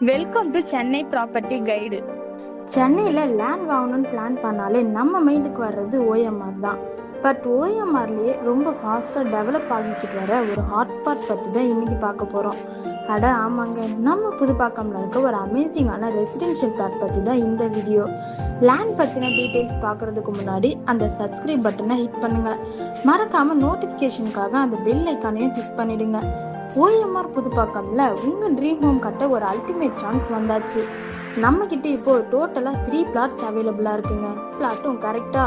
Welcome to Chennai property guide. சென்னையில் land வாங்கணும்னு plan பண்ணாலே நம்ம மைண்டுக்கு வர்றது ஓஎம்ஆர் தான். பட் ஓஎம்ஆர்லேயே ரொம்ப ஃபாஸ்ட்டாக டெவலப் ஆகிக்கிட்டு வர ஒரு ஹாட்ஸ்பாட் பற்றி தான் இன்றைக்கி பார்க்க போகிறோம். அட ஆமாங்க, நம்ம புதுப்பாக்கம்ல இருக்க ஒரு அமேசிங்கான ரெசிடென்ஷியல் பிளாட் பற்றி தான் இந்த வீடியோ. லேண்ட் பற்றின டீட்டெயில்ஸ் பார்க்குறதுக்கு முன்னாடி அந்த சப்ஸ்கிரைப் பட்டனை ஹிட் பண்ணுங்கள். மறக்காமல் நோட்டிஃபிகேஷனுக்காக அந்த பெல் ஐக்கானையும் கிளிக் பண்ணிடுங்க. ஓஎம்ஆர் புதுப்பாக்கம்ல உங்கள் ட்ரீம் ஹோம் கட்ட ஒரு அல்டிமேட் சான்ஸ் வந்தாச்சு. நம்ம கிட்ட இப்போ டோட்டலா 3 பிளாட்ஸ் அவைலபிளா இருக்குங்க. பிளாட்டும் கரெக்டா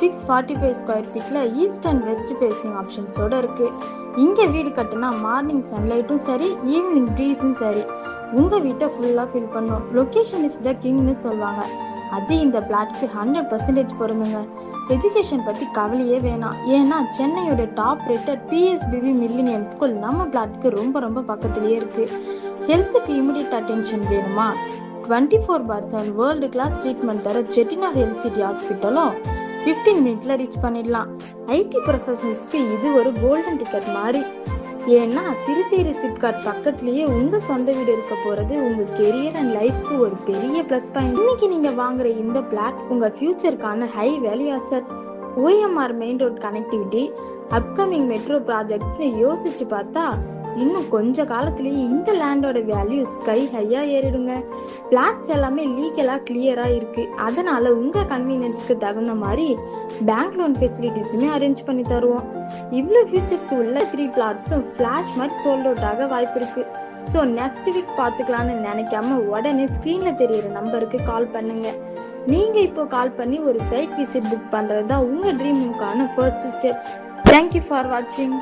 645 ஸ்கொயர் ஃபீட்ல ஈஸ்ட் அண்ட் வெஸ்ட் ஃபேசிங் ஆப்ஷன்ஸோட இருக்கு. இங்க வீடு கட்டினா மார்னிங் சன்லைட்டும் சரி, ஈவினிங் ப்ரீஸும் சரி உங்க வீட்டை ஃபுல்லா ஃபில் பண்ணும். லொகேஷன் இஸ் த கிங்னு சொல்லுவாங்க. அது இந்த பிளாட்க்கு 100% பொருந்துங்க. எஜுகேஷன் பத்தி கவலையே வேணாம். ஏன்னா சென்னையோட top rated PSBB millennium school நம்ம பிளாட்க்கு ரொம்ப பக்கத்திலேயே இருக்கு. ஹெல்த்துக்கு இமிடியட் அட்டென்ஷன் வேணுமா? 24/7 வேர்ல்டு கிளாஸ் ட்ரீட்மெண்ட் தர செட்டிநாடு ஹெல்த் சிட்டி ஹாஸ்பிட்டலும் 15 மினிட்ல ரீச் பண்ணிடலாம். ஐடி ப்ரொஃபஷனல்ஸ்க்கு இது ஒரு கோல்டன் டிக்கெட் மாதிரி. ஏன்னா சிறுசேரி சிப்காட் பக்கத்திலேயே உங்க சொந்த வீடு இருக்க போறது உங்க கெரியர் அண்ட் லைஃப்க்கு ஒரு பெரிய பிளஸ் பாயிண்ட். இன்னைக்கு நீங்க வாங்குற இந்த பிளாட் உங்க ஃபியூச்சருக்கான high value asset. OMR main road connectivity, upcoming metro ப்ராஜெக்ட்ஸ்னு யோசிச்சு பார்த்தா இன்னும் கொஞ்ச காலத்திலேயே இந்த லேண்டோட வேல்யூ ஸ்கை ஹையா ஏறிடுங்க. பிளாட்ஸ் எல்லாமே லீகலா கிளியரா இருக்கு. அதனால உங்க கன்வீனியன்ஸ்க்கு தகுந்த மாதிரி பேங்க் லோன் ஃபெசிலிட்டிஸுமே அரேஞ்ச் பண்ணி தருவோம். இவ்வளோ ஃபியூச்சர்ஸ் உள்ள 3 பிளாட்ஸும் ஃபிளாஷ் மாதிரி சோல்ட் அவுட் ஆக வாய்ப்பு இருக்கு. ஸோ நெக்ஸ்ட் வீக் பார்த்துக்கலான்னு நினைக்காம உடனே ஸ்க்ரீன்ல தெரியிற நம்பருக்கு கால் பண்ணுங்க. நீங்க இப்போ கால் பண்ணி ஒரு சைட் விசிட் புக் பண்றது தான் உங்க ட்ரீமுக்கான ஃபர்ஸ்ட் ஸ்டெப். தேங்க்யூ ஃபார் வாட்சிங்.